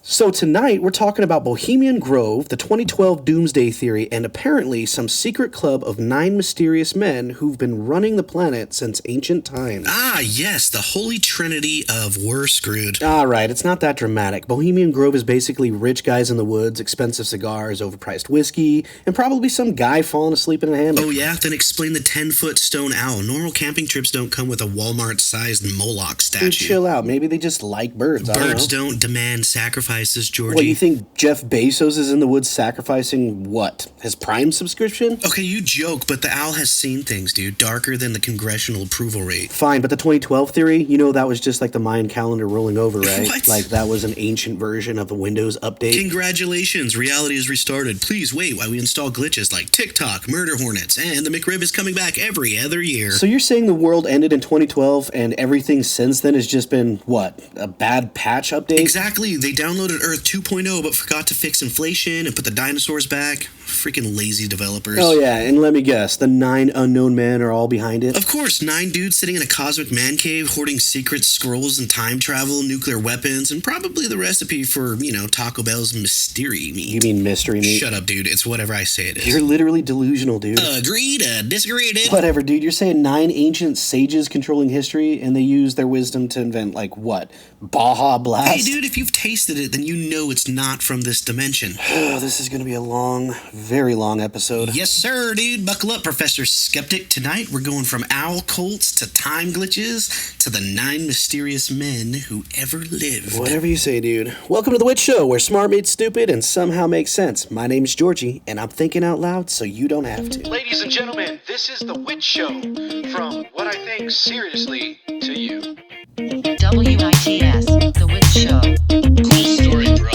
So tonight we're talking about Bohemian Grove, the 2012 Doomsday Theory, and apparently some secret club of 9 mysterious men who've been running the planet since ancient times. Ah, yes, the holy trinity of we're screwed. Alright, it's not that dramatic. Bohemian Grove is basically rich guys in the woods, expensive cigars, overpriced whiskey, and probably some guy falling asleep in a hammock. Oh yeah? Then explain the 10-foot stone owl. Normal camping trips don't come with a Walmart-sized Moloch statue. Dude, chill out. Maybe they just like birds. Birds don't demand sacrifices, Georgie. What, you think Jeff Bezos is in the woods sacrificing what? His Prime subscription? Okay, you joke, but the owl has seen things, dude. Darker than the congressional approval rate. Fine, but the 2012 theory, you know that was just like the Mayan calendar rolling over, right? What? Like that was an ancient version of the Windows update. Congratulations, reality is restarted. Please wait while we install glitches like TikTok, murder hornets, and the McRib is coming back every other year. So you're saying the world ended in 2012 and everything since then has just been, what, a bad patch update? Exactly. They downloaded Earth 2.0 but forgot to fix inflation and put the dinosaurs back. Freaking lazy developers. Oh yeah, and let me guess, the 9 unknown men are all behind it? Of course, 9 dudes sitting in a cosmic man cave hoarding secret scrolls and time travel, nuclear weapons, and probably the recipe for, Taco Bell's mystery meat. You mean mystery meat? Shut up, dude. It's whatever I say it is. You're literally delusional, dude. Agreed, disagreed. Whatever, dude. You're saying 9 ancient sages controlling history, and they use their wisdom to invent, like, what? Baja Blast? Hey, dude, if you've tasted it, then you know it's not from this dimension. Oh, this is going to be a long, very long episode. Yes, sir, dude. Buckle up, Professor Skeptic. Tonight, we're going from owl cults to time glitches to the 9 mysterious men who ever lived. Whatever you say, dude. Welcome to The W.I.T.S Show, where smart meets stupid and somehow makes sense. My name's Georgie, and I'm thinking out loud so you don't have to. Ladies and gentlemen, this is The W.I.T.S Show, from what I think seriously to you. W.I.T.S, The W.I.T.S Show. Cool story, bro.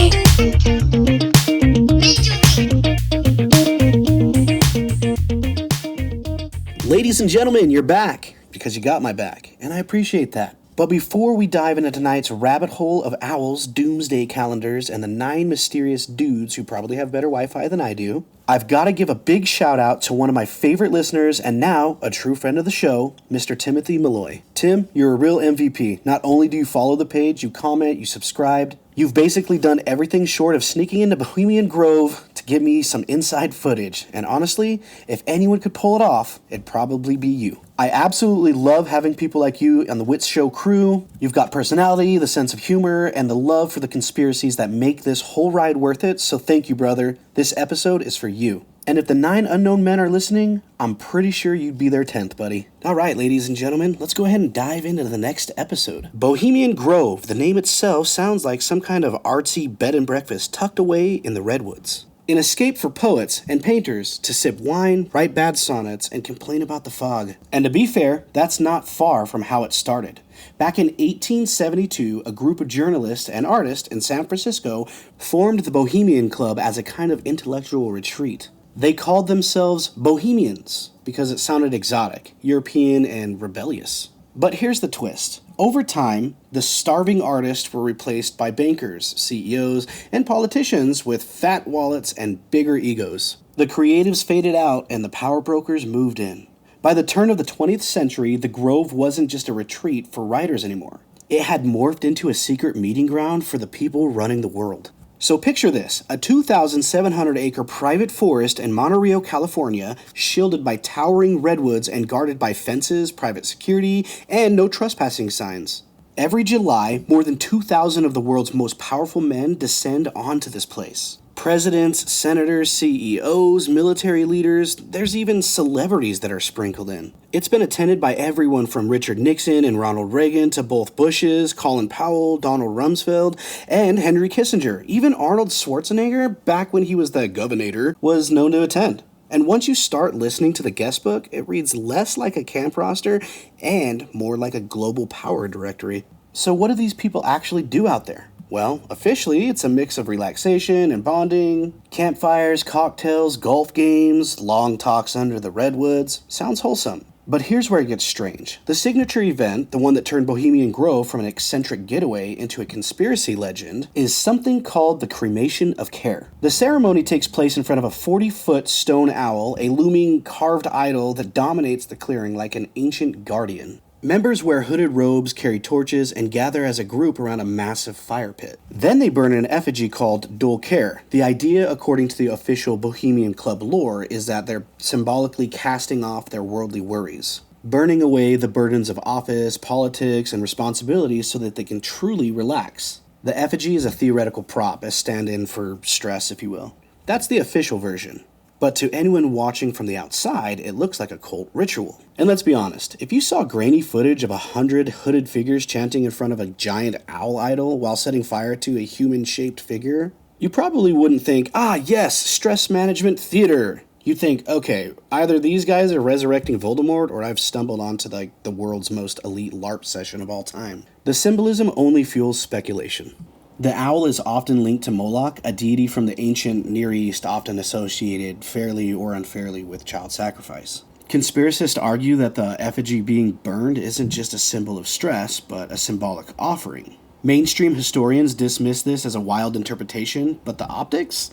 Ladies and gentlemen, you're back, because you got my back, and I appreciate that. But before we dive into tonight's rabbit hole of owls, doomsday calendars, and the 9 mysterious dudes who probably have better Wi-Fi than I do, I've got to give a big shout out to one of my favorite listeners and now a true friend of the show, Mr. Timothy Malloy. Tim, you're a real MVP. Not only do you follow the page, you comment, you subscribed. You've basically done everything short of sneaking into Bohemian Grove to give me some inside footage. And honestly, if anyone could pull it off, it'd probably be you. I absolutely love having people like you on the W.I.T.S Show crew. You've got personality, the sense of humor, and the love for the conspiracies that make this whole ride worth it. So thank you, brother. This episode is for you. And if the 9 unknown men are listening, I'm pretty sure you'd be their 10th, buddy. All right, ladies and gentlemen, let's go ahead and dive into the next episode. Bohemian Grove. The name itself sounds like some kind of artsy bed and breakfast tucked away in the redwoods. An escape for poets and painters to sip wine, write bad sonnets, and complain about the fog. And to be fair, that's not far from how it started. Back in 1872, a group of journalists and artists in San Francisco formed the Bohemian Club as a kind of intellectual retreat. They called themselves Bohemians because it sounded exotic, European, and rebellious. But here's the twist. Over time, the starving artists were replaced by bankers, CEOs, and politicians with fat wallets and bigger egos. The creatives faded out and the power brokers moved in. By the turn of the 20th century, the Grove wasn't just a retreat for writers anymore. It had morphed into a secret meeting ground for the people running the world. So picture this, a 2,700-acre private forest in Monterey, California, shielded by towering redwoods and guarded by fences, private security, and no trespassing signs. Every July, more than 2,000 of the world's most powerful men descend onto this place. Presidents, senators, CEOs, military leaders, there's even celebrities that are sprinkled in. It's been attended by everyone from Richard Nixon and Ronald Reagan to both Bushes, Colin Powell, Donald Rumsfeld, and Henry Kissinger. Even Arnold Schwarzenegger, back when he was the governor, was known to attend. And once you start listening to the guest book, it reads less like a camp roster and more like a global power directory. So what do these people actually do out there? Well, officially, it's a mix of relaxation and bonding, campfires, cocktails, golf games, long talks under the redwoods. Sounds wholesome. But here's where it gets strange. The signature event, the one that turned Bohemian Grove from an eccentric getaway into a conspiracy legend, is something called the Cremation of Care. The ceremony takes place in front of a 40-foot stone owl, a looming carved idol that dominates the clearing like an ancient guardian. Members wear hooded robes, carry torches, and gather as a group around a massive fire pit. Then they burn an effigy called Dolker. The idea, according to the official Bohemian Club lore, is that they're symbolically casting off their worldly worries, burning away the burdens of office, politics, and responsibilities so that they can truly relax. The effigy is a theoretical prop, a stand-in for stress, if you will. That's the official version. But to anyone watching from the outside, it looks like a cult ritual. And let's be honest, if you saw grainy footage of 100 hooded figures chanting in front of a giant owl idol while setting fire to a human-shaped figure, you probably wouldn't think, ah yes, stress management theater. You'd think, okay, either these guys are resurrecting Voldemort or I've stumbled onto the world's most elite LARP session of all time. The symbolism only fuels speculation. The owl is often linked to Moloch, a deity from the ancient Near East often associated fairly or unfairly with child sacrifice. Conspiracists argue that the effigy being burned isn't just a symbol of stress, but a symbolic offering. Mainstream historians dismiss this as a wild interpretation, but the optics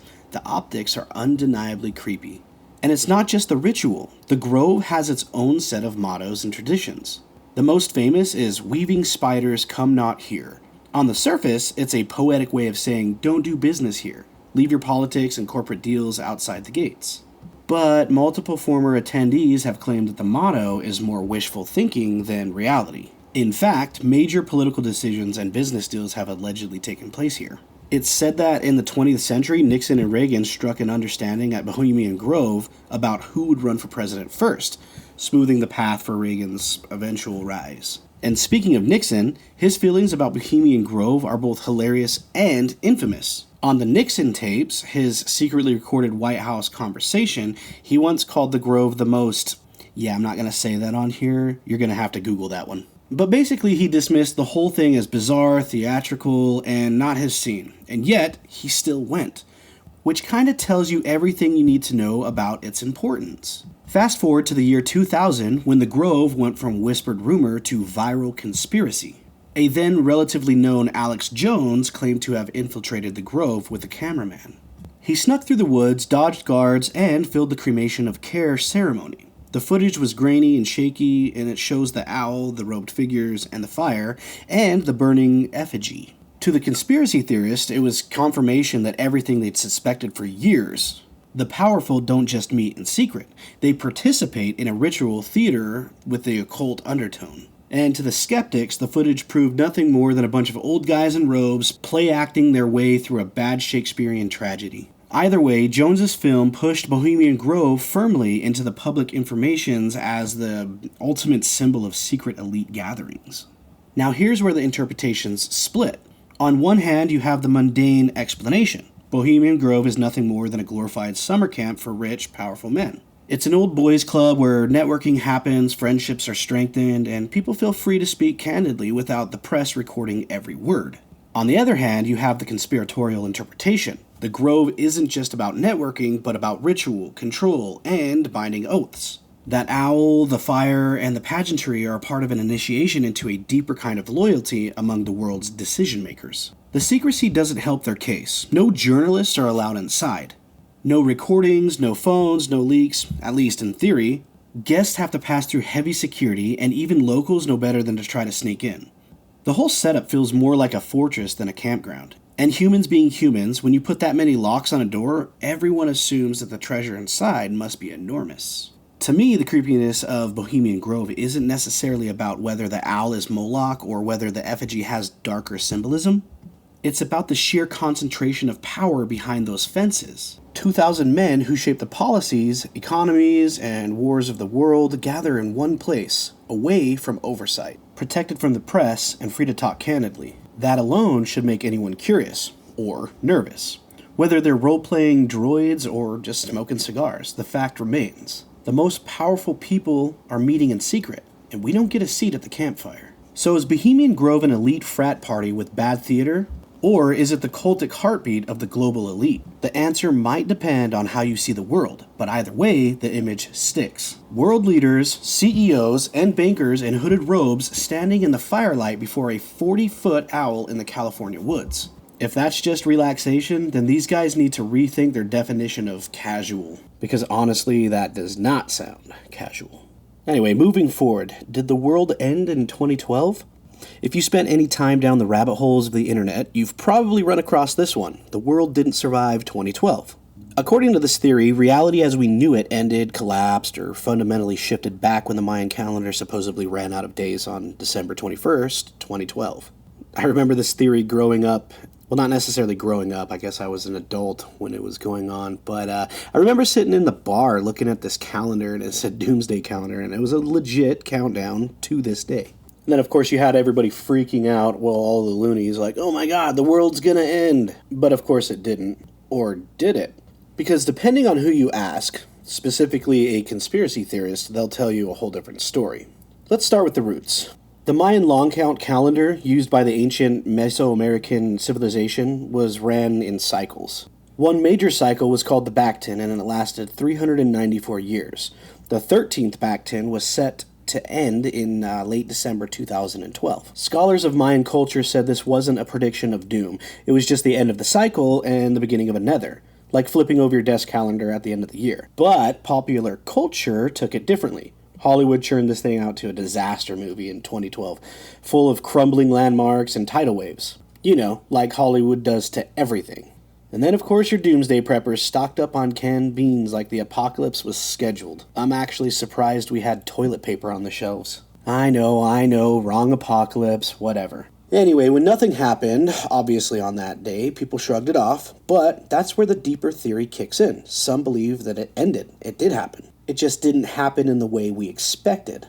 are undeniably creepy. And it's not just the ritual. The Grove has its own set of mottos and traditions. The most famous is "Weaving spiders come not here." On the surface, it's a poetic way of saying, don't do business here. Leave your politics and corporate deals outside the gates. But multiple former attendees have claimed that the motto is more wishful thinking than reality. In fact, major political decisions and business deals have allegedly taken place here. It's said that in the 20th century, Nixon and Reagan struck an understanding at Bohemian Grove about who would run for president first, smoothing the path for Reagan's eventual rise. And speaking of Nixon, his feelings about Bohemian Grove are both hilarious and infamous. On the Nixon tapes, his secretly recorded White House conversation, he once called the Grove the most... Yeah, I'm not going to say that on here. You're going to have to Google that one. But basically, he dismissed the whole thing as bizarre, theatrical, and not his scene. And yet, he still went. Which kind of tells you everything you need to know about its importance. Fast forward to the year 2000, when the Grove went from whispered rumor to viral conspiracy. A then relatively known Alex Jones claimed to have infiltrated the Grove with a cameraman. He snuck through the woods, dodged guards, and filmed the cremation of care ceremony. The footage was grainy and shaky, and it shows the owl, the robed figures, and the fire, and the burning effigy. To the conspiracy theorist, it was confirmation that everything they'd suspected for years. The powerful don't just meet in secret. They participate in a ritual theater with the occult undertone. And to the skeptics, the footage proved nothing more than a bunch of old guys in robes play-acting their way through a bad Shakespearean tragedy. Either way, Jones's film pushed Bohemian Grove firmly into the public informations as the ultimate symbol of secret elite gatherings. Now here's where the interpretations split. On one hand, you have the mundane explanation. Bohemian Grove is nothing more than a glorified summer camp for rich, powerful men. It's an old boys club where networking happens, friendships are strengthened, and people feel free to speak candidly without the press recording every word. On the other hand, you have the conspiratorial interpretation. The Grove isn't just about networking, but about ritual, control, and binding oaths. That owl, the fire, and the pageantry are part of an initiation into a deeper kind of loyalty among the world's decision makers. The secrecy doesn't help their case. No journalists are allowed inside. No recordings, no phones, no leaks, at least in theory. Guests have to pass through heavy security, and even locals know better than to try to sneak in. The whole setup feels more like a fortress than a campground. And humans being humans, when you put that many locks on a door, everyone assumes that the treasure inside must be enormous. To me, the creepiness of Bohemian Grove isn't necessarily about whether the owl is Moloch or whether the effigy has darker symbolism. It's about the sheer concentration of power behind those fences. 2,000 men who shape the policies, economies, and wars of the world gather in one place, away from oversight, protected from the press and free to talk candidly. That alone should make anyone curious, or nervous. Whether they're role-playing droids or just smoking cigars, the fact remains. The most powerful people are meeting in secret, and we don't get a seat at the campfire. So is Bohemian Grove an elite frat party with bad theater? Or is it the cultic heartbeat of the global elite? The answer might depend on how you see the world, but either way, the image sticks. World leaders, CEOs, and bankers in hooded robes standing in the firelight before a 40-foot owl in the California woods. If that's just relaxation, then these guys need to rethink their definition of casual. Because honestly, that does not sound casual. Anyway, moving forward, did the world end in 2012? If you spent any time down the rabbit holes of the internet, you've probably run across this one. The world didn't survive 2012. According to this theory, reality as we knew it ended, collapsed, or fundamentally shifted back when the Mayan calendar supposedly ran out of days on December 21st, 2012. I remember this theory growing up. Well, not necessarily growing up. I guess I was an adult when it was going on. But I remember sitting in the bar looking at this calendar, and it said Doomsday Calendar, and it was a legit countdown to this day. And then, of course, you had everybody freaking out, well, all the loonies, like, oh my god, the world's gonna end. But, of course, it didn't. Or did it? Because depending on who you ask, specifically a conspiracy theorist, they'll tell you a whole different story. Let's start with the roots. The Mayan long count calendar used by the ancient Mesoamerican civilization was ran in cycles. One major cycle was called the Bactin, and it lasted 394 years. The 13th Bactin was set to end in late December 2012. Scholars of Mayan culture said this wasn't a prediction of doom. It was just the end of the cycle and the beginning of another, like flipping over your desk calendar at the end of the year. But popular culture took it differently. Hollywood churned this thing out to a disaster movie in 2012, full of crumbling landmarks and tidal waves. You know, like Hollywood does to everything. And then, of course, your doomsday preppers stocked up on canned beans like the apocalypse was scheduled. I'm actually surprised we had toilet paper on the shelves. I know, wrong apocalypse, whatever. Anyway, when nothing happened, obviously on that day, people shrugged it off, but that's where the deeper theory kicks in. Some believe that it ended. It did happen. It just didn't happen in the way we expected.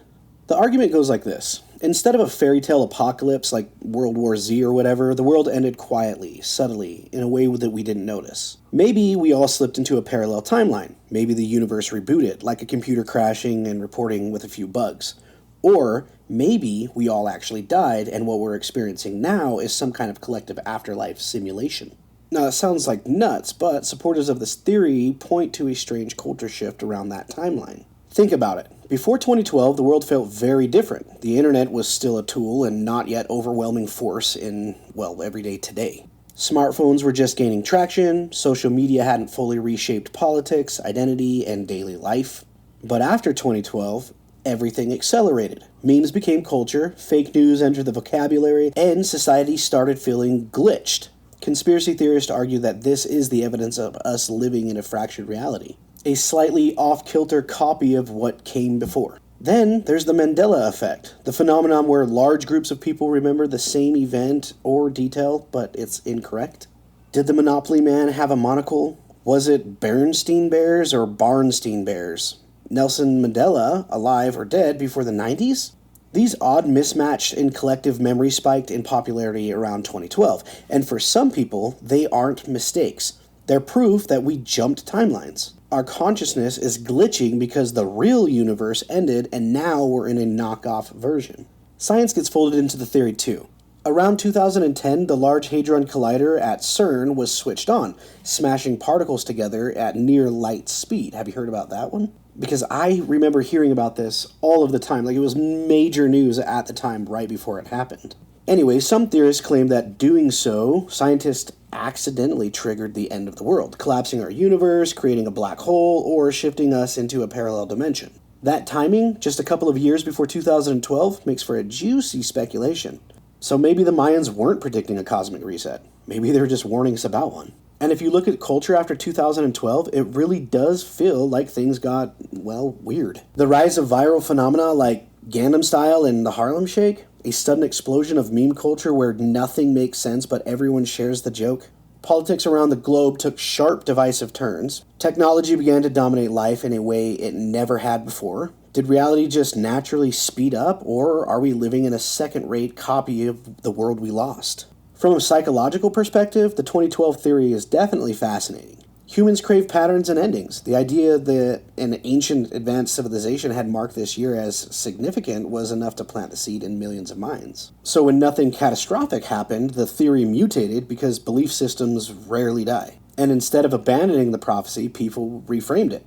The argument goes like this. Instead of a fairy tale apocalypse like World War Z or whatever, the world ended quietly, subtly, in a way that we didn't notice. Maybe we all slipped into a parallel timeline. Maybe the universe rebooted, like a computer crashing and reporting with a few bugs. Or maybe we all actually died, and what we're experiencing now is some kind of collective afterlife simulation. Now, that sounds like nuts, but supporters of this theory point to a strange culture shift around that timeline. Think about it. Before 2012, the world felt very different. The internet was still a tool and not yet overwhelming force in, well, everyday today. Smartphones were just gaining traction, social media hadn't fully reshaped politics, identity, and daily life. But after 2012, everything accelerated. Memes became culture, fake news entered the vocabulary, and society started feeling glitched. Conspiracy theorists argue that this is the evidence of us living in a fractured reality, a slightly off-kilter copy of what came before. Then there's the Mandela effect, the phenomenon where large groups of people remember the same event or detail, but it's incorrect. Did the Monopoly man have a monocle? Was it Bernstein Bears or Barnstein Bears? Nelson Mandela, alive or dead before the 90s? These odd mismatch in collective memory spiked in popularity around 2012, and for some people, they aren't mistakes. They're proof that we jumped timelines. Our consciousness is glitching because the real universe ended and now we're in a knockoff version. Science gets folded into the theory too. Around 2010, the Large Hadron Collider at CERN was switched on, smashing particles together at near light speed. Have you heard about that one? Because I remember hearing about this all of the time, like it was major news at the time right before it happened. Anyway, some theorists claim that doing so, scientists accidentally triggered the end of the world, collapsing our universe, creating a black hole, or shifting us into a parallel dimension. That timing, just a couple of years before 2012, makes for a juicy speculation. So maybe the Mayans weren't predicting a cosmic reset. Maybe they were just warning us about one. And if you look at culture after 2012, it really does feel like things got, well, weird. The rise of viral phenomena like Gangnam Style and the Harlem Shake, a sudden explosion of meme culture where nothing makes sense but everyone shares the joke. Politics around the globe took sharp divisive turns. Technology began to dominate life in a way it never had before. Did reality just naturally speed up, or are we living in a second-rate copy of the world we lost? From a psychological perspective, the 2012 theory is definitely fascinating. Humans crave patterns and endings. The idea that an ancient advanced civilization had marked this year as significant was enough to plant the seed in millions of minds. So when nothing catastrophic happened, the theory mutated because belief systems rarely die. And instead of abandoning the prophecy, people reframed it.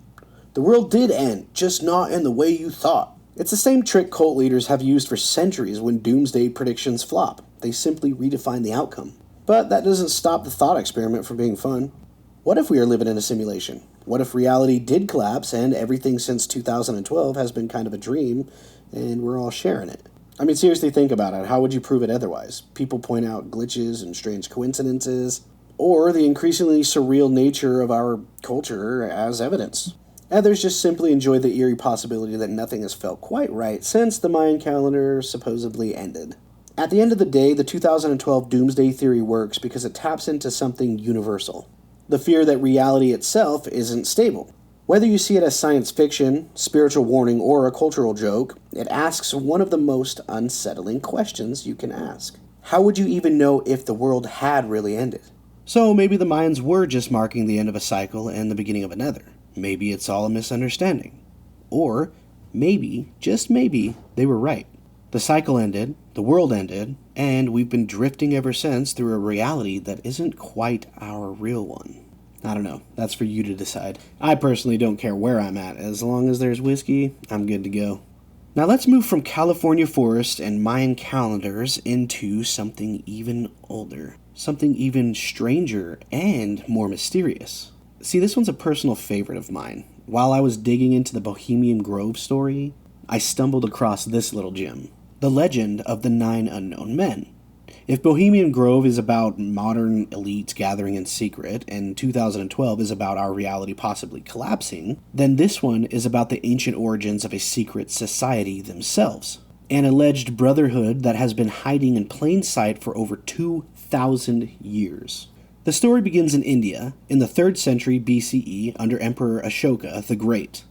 The world did end, just not in the way you thought. It's the same trick cult leaders have used for centuries when doomsday predictions flop. They simply redefine the outcome. But that doesn't stop the thought experiment from being fun. What if we are living in a simulation? What if reality did collapse and everything since 2012 has been kind of a dream and we're all sharing it? I mean, seriously, think about it. How would you prove it otherwise? People point out glitches and strange coincidences, or the increasingly surreal nature of our culture as evidence. Others just simply enjoy the eerie possibility that nothing has felt quite right since the Mayan calendar supposedly ended. At the end of the day, the 2012 doomsday theory works because it taps into something universal. The fear that reality itself isn't stable. Whether you see it as science fiction, spiritual warning, or a cultural joke, it asks one of the most unsettling questions you can ask. How would you even know if the world had really ended? So maybe the Mayans were just marking the end of a cycle and the beginning of another. Maybe it's all a misunderstanding. Or maybe, just maybe, they were right. The cycle ended, the world ended, and we've been drifting ever since through a reality that isn't quite our real one. I don't know. That's for you to decide. I personally don't care where I'm at. As long as there's whiskey, I'm good to go. Now let's move from California forests and Mayan calendars into something even older. Something even stranger and more mysterious. See, this one's a personal favorite of mine. While I was digging into the Bohemian Grove story, I stumbled across this little gem. The legend of the 9 unknown men. If Bohemian Grove is about modern elites gathering in secret, and 2012 is about our reality possibly collapsing, then this one is about the ancient origins of a secret society themselves. An alleged brotherhood that has been hiding in plain sight for over 2,000 years. The story begins in India, in the 3rd century BCE under Emperor Ashoka the Great.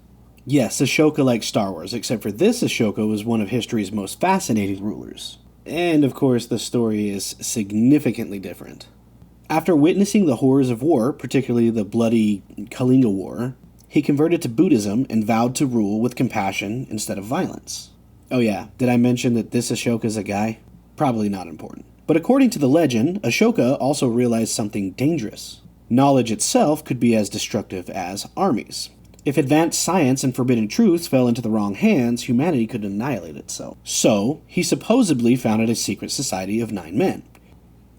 Yes, Ashoka like Star Wars, except for this Ashoka was one of history's most fascinating rulers. And of course, the story is significantly different. After witnessing the horrors of war, particularly the bloody Kalinga War, he converted to Buddhism and vowed to rule with compassion instead of violence. Oh yeah, did I mention that this Ashoka's a guy? Probably not important. But according to the legend, Ashoka also realized something dangerous. Knowledge itself could be as destructive as armies. If advanced science and forbidden truths fell into the wrong hands, humanity could annihilate itself. So, he supposedly founded a secret society of 9 men.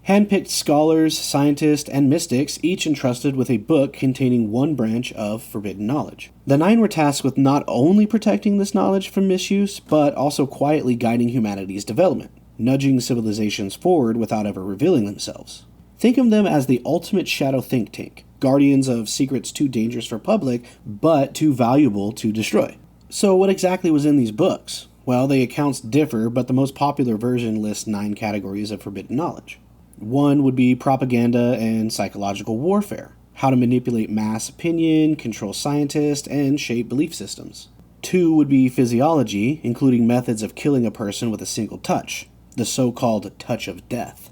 Handpicked scholars, scientists, and mystics, each entrusted with a book containing one branch of forbidden knowledge. The 9 were tasked with not only protecting this knowledge from misuse, but also quietly guiding humanity's development, nudging civilizations forward without ever revealing themselves. Think of them as the ultimate shadow think tank, guardians of secrets too dangerous for public, but too valuable to destroy. So what exactly was in these books? Well, the accounts differ, but the most popular version lists 9 categories of forbidden knowledge. 1 would be propaganda and psychological warfare, how to manipulate mass opinion, control scientists, and shape belief systems. 2 would be physiology, including methods of killing a person with a single touch, the so-called touch of death.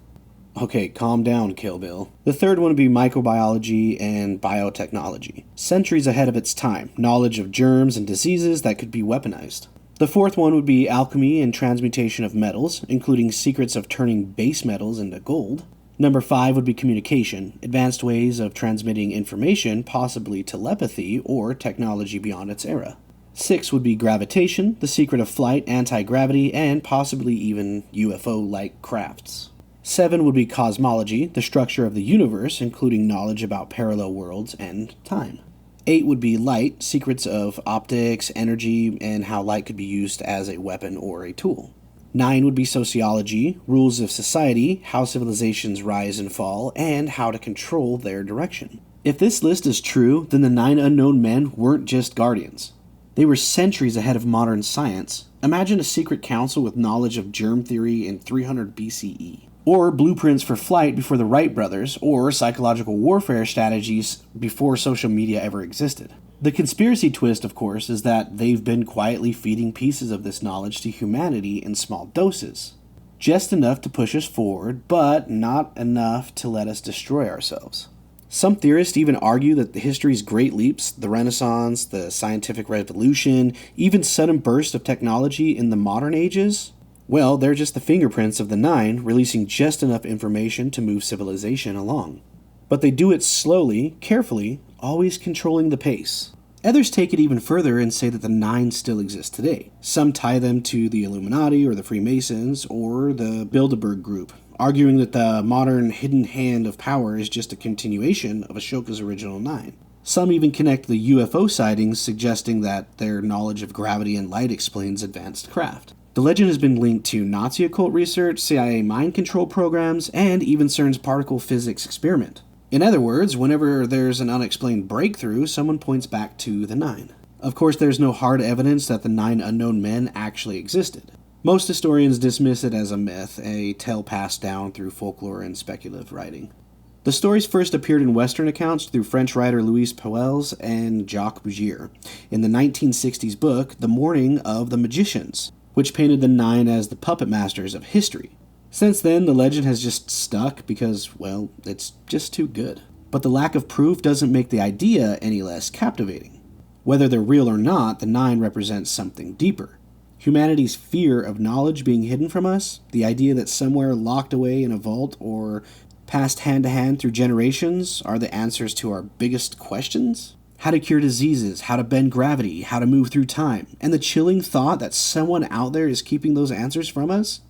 Okay, calm down, Kill Bill. The 3rd one would be microbiology and biotechnology. Centuries ahead of its time, knowledge of germs and diseases that could be weaponized. The 4th one would be alchemy and transmutation of metals, including secrets of turning base metals into gold. Number 5 would be communication, advanced ways of transmitting information, possibly telepathy or technology beyond its era. 6 would be gravitation, the secret of flight, anti-gravity, and possibly even UFO-like crafts. 7 would be cosmology, the structure of the universe, including knowledge about parallel worlds and time. 8 would be light, secrets of optics, energy, and how light could be used as a weapon or a tool. 9 would be sociology, rules of society, how civilizations rise and fall, and how to control their direction. If this list is true, then the 9 unknown men weren't just guardians. They were centuries ahead of modern science. Imagine a secret council with knowledge of germ theory in 300 BCE. Or blueprints for flight before the Wright brothers, or psychological warfare strategies before social media ever existed. The conspiracy twist, of course, is that they've been quietly feeding pieces of this knowledge to humanity in small doses. Just enough to push us forward, but not enough to let us destroy ourselves. Some theorists even argue that history's great leaps, the Renaissance, the scientific revolution, even sudden bursts of technology in the modern ages, well, they're just the fingerprints of the 9, releasing just enough information to move civilization along. But they do it slowly, carefully, always controlling the pace. Others take it even further and say that the 9 still exist today. Some tie them to the Illuminati or the Freemasons or the Bilderberg Group, arguing that the modern hidden hand of power is just a continuation of Ashoka's original 9. Some even connect the UFO sightings, suggesting that their knowledge of gravity and light explains advanced craft. The legend has been linked to Nazi occult research, CIA mind control programs, and even CERN's particle physics experiment. In other words, whenever there's an unexplained breakthrough, someone points back to the 9. Of course, there's no hard evidence that the 9 unknown men actually existed. Most historians dismiss it as a myth, a tale passed down through folklore and speculative writing. The stories first appeared in Western accounts through French writer Louis Puels and Jacques Bougier in the 1960s book The Morning of the Magicians, which painted the 9 as the puppet masters of history. Since then, the legend has just stuck because, well, it's just too good. But the lack of proof doesn't make the idea any less captivating. Whether they're real or not, the 9 represents something deeper. Humanity's fear of knowledge being hidden from us, the idea that somewhere locked away in a vault or passed hand to hand through generations are the answers to our biggest questions? How to cure diseases, how to bend gravity, how to move through time, and the chilling thought that someone out there is keeping those answers from us?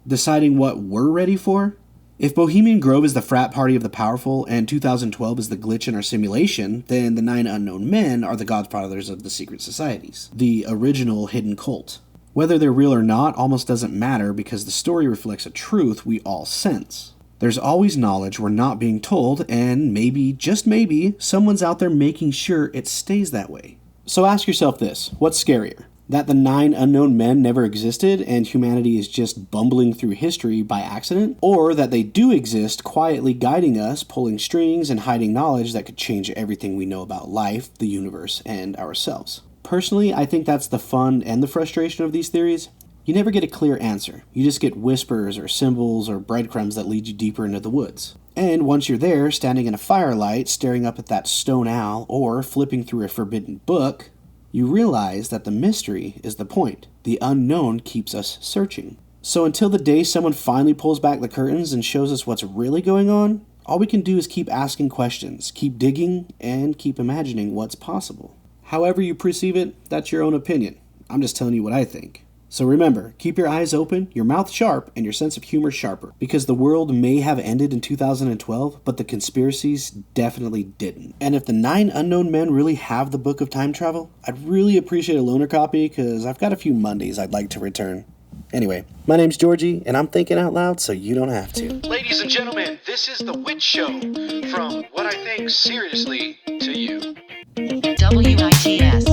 Deciding what we're ready for? If Bohemian Grove is the frat party of the powerful and 2012 is the glitch in our simulation, then the 9 unknown men are the godfathers of the secret societies, the original hidden cult. Whether they're real or not almost doesn't matter because the story reflects a truth we all sense. There's always knowledge we're not being told, and maybe, just maybe, someone's out there making sure it stays that way. So ask yourself this, what's scarier? That the 9 unknown men never existed and humanity is just bumbling through history by accident? Or that they do exist, quietly guiding us, pulling strings, and hiding knowledge that could change everything we know about life, the universe, and ourselves? Personally, I think that's the fun and the frustration of these theories. You never get a clear answer. You just get whispers or symbols or breadcrumbs that lead you deeper into the woods. And once you're there, standing in a firelight, staring up at that stone owl, or flipping through a forbidden book, you realize that the mystery is the point. The unknown keeps us searching. So until the day someone finally pulls back the curtains and shows us what's really going on, all we can do is keep asking questions, keep digging, and keep imagining what's possible. However you perceive it, that's your own opinion. I'm just telling you what I think. So remember, keep your eyes open, your mouth sharp, and your sense of humor sharper. Because the world may have ended in 2012, but the conspiracies definitely didn't. And if the 9 unknown men really have the book of time travel, I'd really appreciate a loaner copy because I've got a few Mondays I'd like to return. Anyway, my name's Georgie, and I'm thinking out loud so you don't have to. Ladies and gentlemen, this is the W.I.T.S Show from What I Think Seriously to You. W.I.T.S.